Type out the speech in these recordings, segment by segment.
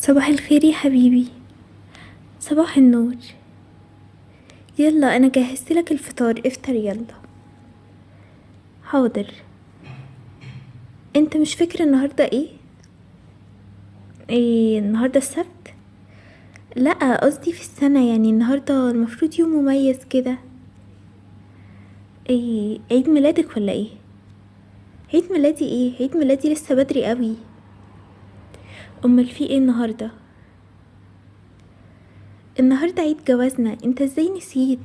صباح الخير يا حبيبي. صباح النور. يلا انا جهزت لك الفطار، افطر يلا. حاضر. انت مش فاكر النهارده ايه النهارده السبت؟ لا قصدي في السنه، يعني النهارده المفروض يوم مميز كده. ايه عيد ميلادك ولا ايه؟ عيد ميلادي ايه؟ عيد ميلادي لسه بدري قوي. امال في ايه النهارده؟ النهارده عيد جوازنا، انت ازاي نسيت؟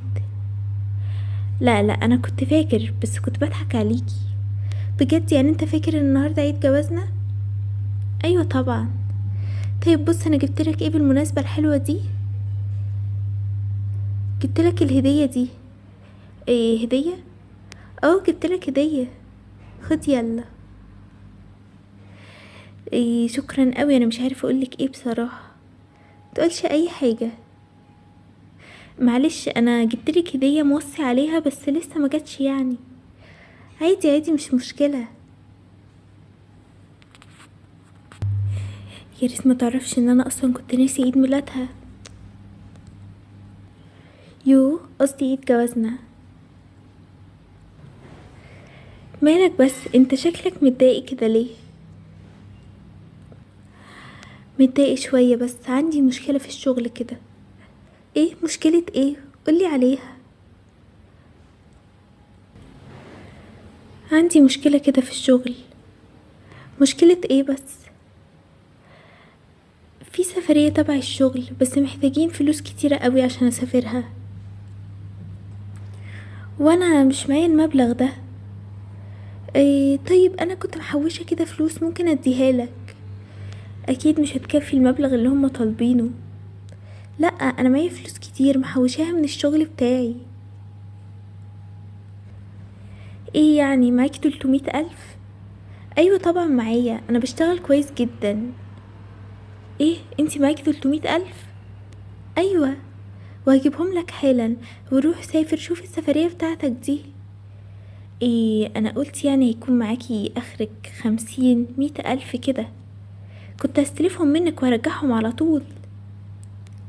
لا لا انا كنت فاكر بس كنت بضحك عليكي. بجد يعني انت فاكر ان النهارده عيد جوازنا؟ ايوه طبعا. طيب بص انا جبتلك ايه بالمناسبة الحلوة دي. جبتلك الهدية دي. ايه هدية؟ اه جبتلك هدية. خد يلا. ايه شكرا قوي، انا مش عارفة اقولك ايه بصراحة. متقولش اي حاجة. معلش انا جبتلك هدية موصي عليها بس لسه ما جاتش يعني. عادي عادي مش مشكلة. يا ريت ما تعرفش ان انا اصلا كنت ناسي عيد ميلادها. يو قصدي عيد جوازنا. مالك بس، انت شكلك متضايق كده ليه؟ متضايق شوية بس عندي مشكلة في الشغل كده. ايه مشكلة ايه؟ قولي عليها. عندي مشكلة كده في الشغل. مشكلة ايه بس؟ في سفرية تبع الشغل بس محتاجين فلوس كتيرة قوي عشان اسافرها، وانا مش معايا المبلغ ده. ايه طيب انا كنت محوشة كده فلوس ممكن اديها لك. اكيد مش هتكفي المبلغ اللي هم طالبينه. لا انا معايا فلوس كتير محوشاها من الشغل بتاعي. ايه يعني معاكي 300 ألف؟ ايوه طبعا معايا، انا بشتغل كويس جدا. ايه انتي معاكي 300 ألف؟ ايوه وهجيبهم لك حالا. وروح سافر شوف السفرية بتاعتك دي. ايه انا قلت يعني هيكون معاكي اخرك 50 100 ألف كده. كنت هستلفهم منك وهرجعهم على طول.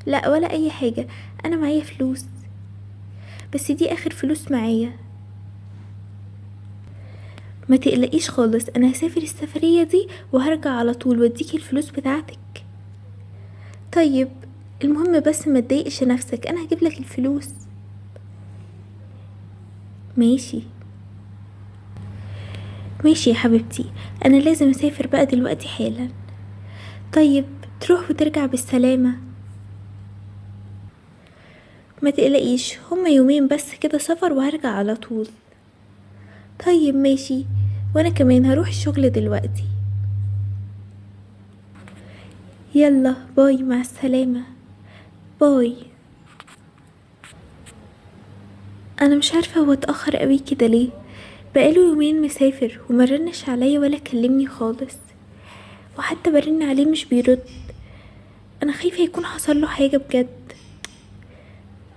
لا ولا اي حاجة، انا معايا فلوس. بس دي اخر فلوس معايا. ما تقلقيش خالص، انا هسافر السفرية دي وهرجع على طول واديكي الفلوس بتاعتك. طيب المهم بس ما تضايقش نفسك، انا هجيب لك الفلوس. ماشي. ماشي يا حبيبتي. انا لازم اسافر بقى دلوقتي حالا. طيب تروح وترجع بالسلامة. ما تقلقيش هما يومين بس كده سفر وهرجع على طول. طيب ماشي. وانا كمان هروح الشغل دلوقتي. يلا باي مع السلامة. باي. انا مش عارفة هو اتأخر قوي كده ليه. بقاله يومين مسافر ومرنش عليا ولا كلمني خالص. وحتى برن عليه مش بيرد. انا خايفة يكون حصل له حاجة بجد.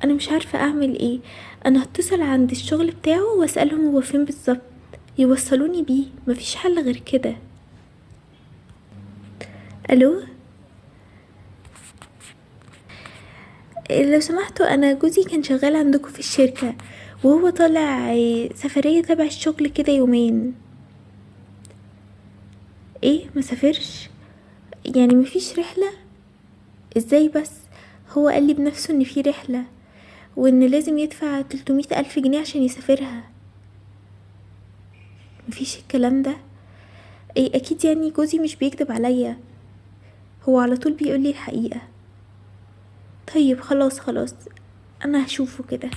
انا مش عارفة اعمل ايه. انا هتصل عند الشغل بتاعه واسألهم هو فين بالظبط. يوصلوني بيه، مفيش حل غير كده. الو. لو سمحتوا انا جوزي كان شغال عندكم في الشركة، وهو طالع سفرية تبع الشغل كده يومين. ايه مسافرش؟ يعني مفيش رحلة؟ ازاي بس؟ هو قال لي بنفسه ان في رحلة، وان لازم يدفع 300 ألف جنيه عشان يسافرها. مفيش الكلام ده. ايه اكيد يعني جوزي مش بيكذب عليا. هو على طول بيقولي الحقيقة. طيب خلاص خلاص، انا هشوفه كده.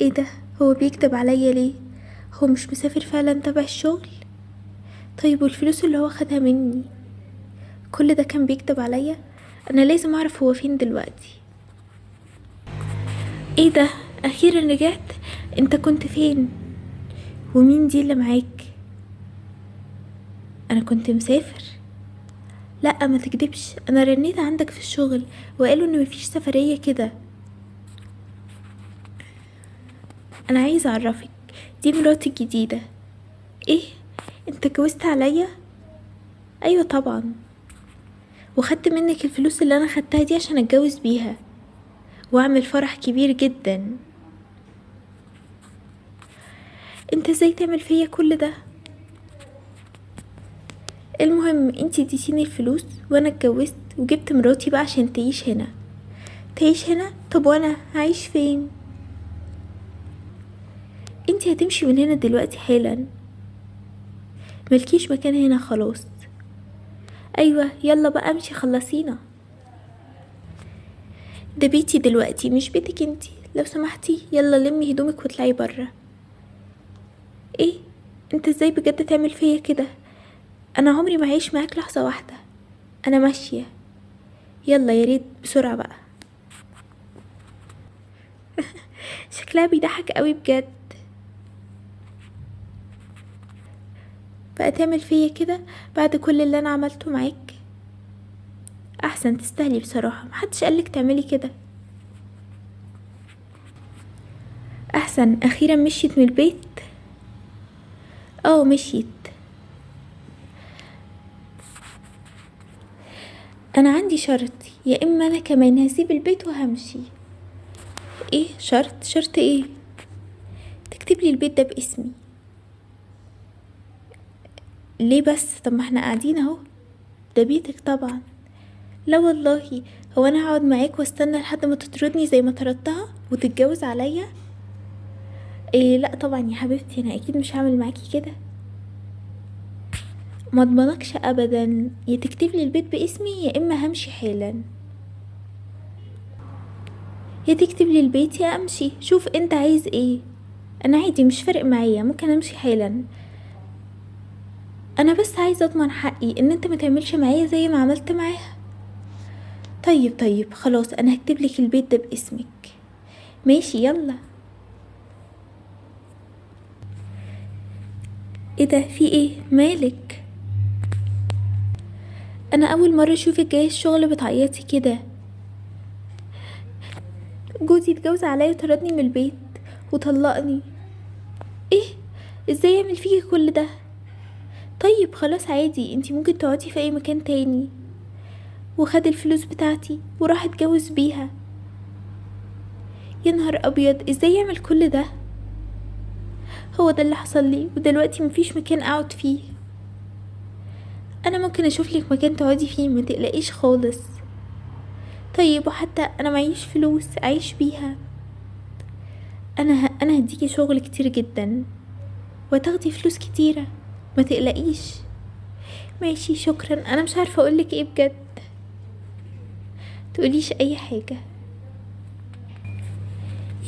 ايه ده؟ هو بيكذب عليا ليه؟ هو مش مسافر فعلا تبع الشغل؟ طيب والفلوس اللي هو خدها مني، كل ده كان بيكذب عليا؟ انا لازم اعرف هو فين دلوقتي. ايه ده؟ اخيرا رجعت. انت كنت فين؟ ومين دي اللي معاك؟ انا كنت مسافر. لا ما تكدبش، انا رنيت عندك في الشغل وقالوا ان مفيش سفرية كده. انا عايزة اعرفك، دي مراتي الجديدة. ايه؟ انت اتجوزت عليا؟ ايوه طبعا، وخدت منك الفلوس اللي انا خدتها دي عشان اتجوز بيها واعمل فرح كبير جدا. انت ازاي تعمل فيا كل ده؟ المهم انتي اديتيني الفلوس وانا اتجوزت وجبت مراتي بقى عشان تعيش هنا. تعيش هنا؟ طب وانا هعيش فين؟ انتي هتمشي من هنا دلوقتي حالا، ملكيش مكان هنا خلاص. ايوه يلا بقى امشي خلصينا، ده بيتي دلوقتي مش بيتك انتي. لو سمحتي يلا لمي هدومك واطلعي برا. ايه؟ انت ازاي بجد تعمل فيا كده؟ انا عمري ما هعيش معاك لحظة واحدة. انا ماشية، يلا ياريت بسرعة بقى. شكلها بيضحك قوي بجد. بقى تعمل فيا كده بعد كل اللي انا عملته معاك؟ احسن، تستاهلي بصراحة، محدش قالك تعملي كده. احسن، اخيرا مشيت من البيت. اه مشيت. انا عندي شرط، يا اما انا كمان هسيب البيت وهمشي. ايه شرط؟ شرط ايه؟ تكتب لي البيت ده باسمي. ليه بس؟ طب ما احنا قاعدين اهو، ده بيتك طبعا. لا والله، هو انا هقعد معاك واستنى لحد ما تطردني زي ما طردتها وتتجوز عليا؟ إيه لا طبعا يا حبيبتي، انا اكيد مش هعمل معاكي كده. ما اضمنكش ابدا، يا تكتب لي البيت باسمي يا اما همشي حالا. يا تكتب لي البيت يا امشي، شوف انت عايز ايه. انا عادي مش فارق معايا، ممكن امشي حالا. انا بس عايزه اضمن حقي ان انت ما تعملش معايا زي ما عملت معاها. طيب طيب خلاص، انا هكتب لك البيت ده باسمك. ماشي يلا. ايه ده؟ في ايه؟ مالك؟ انا اول مره اشوفك جايه الشغل بتعيطي كده. جوزي اتجوز عليا وطردني من البيت وطلقني. ايه؟ ازاي يعمل فيكي كل ده؟ طيب خلاص عادي، انتي ممكن تقعدي في اي مكان تاني. وخد الفلوس بتاعتي وراح اتجوز بيها. يا نهار ابيض، ازاي يعمل كل ده؟ هو ده اللي حصل لي، ودلوقتي مفيش مكان اقعد فيه. انا ممكن اشوف لك مكان تقعدي فيه، ما تقلقيش خالص. طيب وحتى انا معيش فلوس اعيش بيها. انا هديكي شغل كتير جدا وتاخدي فلوس كتيرة، ما تقلقيش. ماشي شكرا، انا مش عارفة اقولك ايه بجد. تقوليش اي حاجة.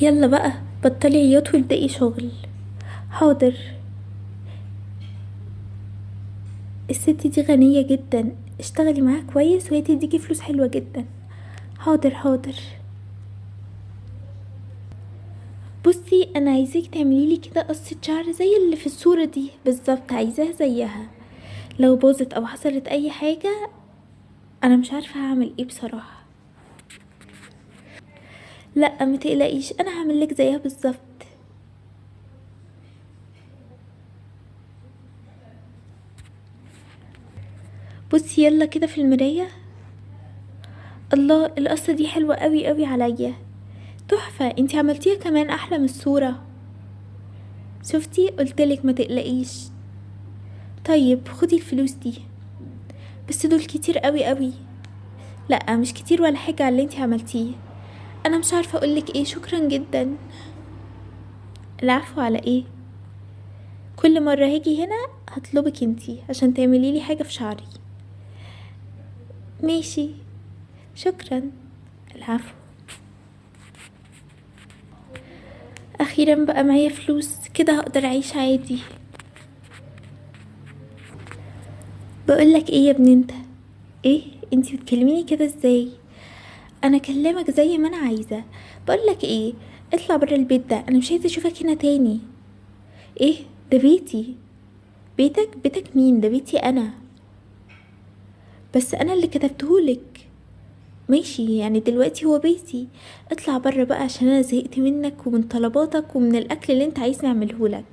يلا بقى بطلي عياط وابدأي شغل. حاضر. الست دي غنية جدا، اشتغلي معاها كويس وهي تديكي فلوس حلوة جدا. حاضر حاضر. بصي انا عايزاك تعمليلي كده قصة شعر زي اللي في الصورة دي بالظبط، عايزاها زيها. لو باظت او حصلت اي حاجة انا مش عارفة هعمل ايه بصراحة. لا متقلقيش، انا هعملك زيها بالظبط. بصي يلا كده في المراية. الله، القصة دي حلوة قوي قوي عليا، تحفة. انتي عملتيها كمان احلى من الصورة. شفتي؟ قلتلك ما تقلقيش. طيب خدي الفلوس دي، بس دول كتير قوي قوي. لا مش كتير ولا حاجة على اللي انتي عملتيه. انا مش عارفة اقولك ايه، شكرا جدا. العفو على ايه؟ كل مرة هاجي هنا هطلبك انتي عشان تعمليلي حاجة في شعري. ماشي، شكرا. العفو. اخيرا بقى معايا فلوس كده هقدر اعيش عادي. بقولك ايه يا ابني انت؟ ايه؟ انتي بتكلميني كده ازاي؟ انا كلمك زي ما انا عايزة. بقولك ايه، اطلع برا البيت ده، انا مش عايزة اشوفك هنا تاني. ايه؟ ده بيتي. بيتك؟ بيتك مين؟ ده بيتي انا، بس انا اللي كتبتهولك. ماشي يعني دلوقتي هو بيتي. اطلع برا بقى عشان انا زهقت منك ومن طلباتك ومن الاكل اللي انت عايزني اعملهولك.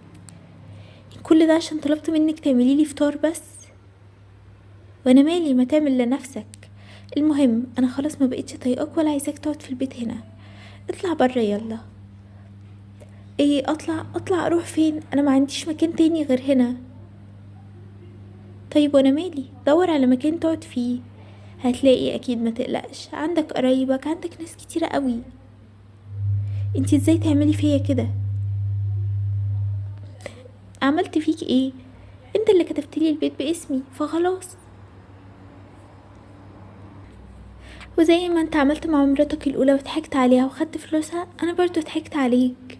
كل ده عشان طلبت منك تعمليلي فطار بس؟ وانا مالي، ما تعمل لنفسك. المهم انا خلاص ما بقتش طايقاك ولا عايزاك تقعد في البيت هنا. اطلع برا يلا. ايه اطلع اروح فين؟ انا ما عنديش مكان تاني غير هنا. طيب وانا مالي، دور على مكان تقعد فيه، هتلاقي اكيد، ما تقلقش، عندك قرايبك، عندك ناس كتيرة قوي. انتي ازاي تعملي فيا كده؟ عملت فيك ايه؟ انت اللي كتبتلي البيت باسمي فخلاص. وزي ما انت عملت مع مراتك الاولى وضحكت عليها وخدت فلوسها، انا برضو ضحكت عليك.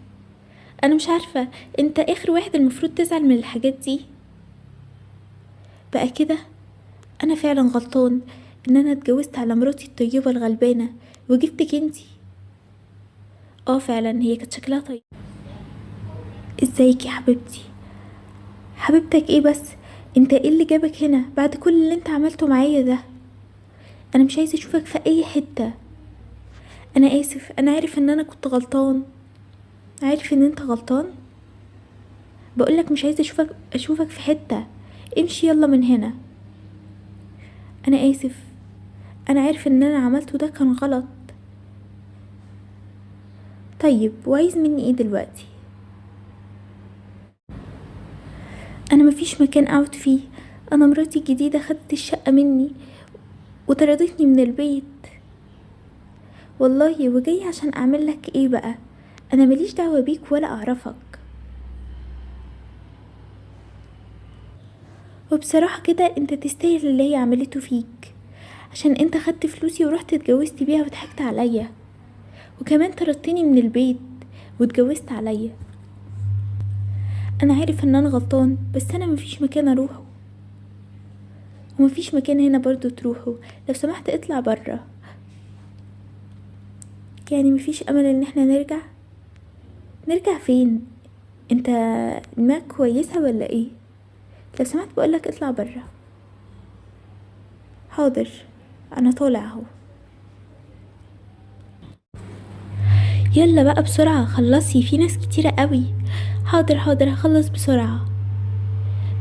انا مش عارفة، انت اخر واحد المفروض تزعل من الحاجات دي. بقى كده انا فعلا غلطان ان انا اتجوزت على مراتي الطيبة الغلبانة وجبتك انتي. اه فعلا هي كانت شكلها طيب. ازيك يا حبيبتي؟ حبيبتك ايه بس؟ انت ايه اللي جابك هنا بعد كل اللي انت عملته معايا ده؟ انا مش عايزة اشوفك في اي حتة. انا اسف، انا عارف ان انا كنت غلطان. عارف ان انت غلطان. بقولك مش عايزة اشوفك في حتة. امشي يلا من هنا. انا اسف، انا عارف ان انا عملته ده كان غلط. طيب وعايز مني ايه دلوقتي؟ انا مفيش مكان اقعد فيه. انا مراتي الجديدة خدت الشقة مني وطردتني من البيت. والله وجاي عشان اعمل لك ايه بقى؟ انا ماليش دعوة بيك ولا اعرفك. وبصراحة كده انت تستاهل اللي هي عملته فيك، عشان انت خدت فلوسي ورحت اتجوزت بيها وضحكت عليا، وكمان طردتني من البيت واتجوزت عليا. انا عارف ان انا غلطان، بس انا مفيش مكان اروحه، ومفيش مكان هنا برضو تروحه. لو سمحت اطلع برا. يعني مفيش امل ان احنا نرجع؟ نرجع فين؟ انت دماغك كويسة ولا ايه؟ لو سمحت بقولك اطلع برا. حاضر، انا طالع اهو. يلا بقى بسرعة خلصي، في ناس كتيرة قوي. حاضر حاضر، هخلص بسرعة.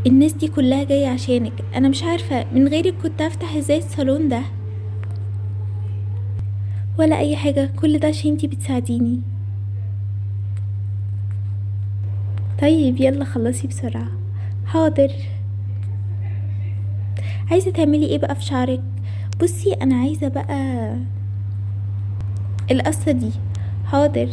الناس دي كلها جاية عشانك، انا مش عارفة من غيرك كنت هفتح ازاي الصالون ده. ولا اي حاجة، كل ده عشان انتي بتساعديني. طيب يلا خلصي بسرعة. حاضر. عايزة تعملي ايه بقى في شعرك؟ بصي انا عايزة بقى القصة دي. حاضر.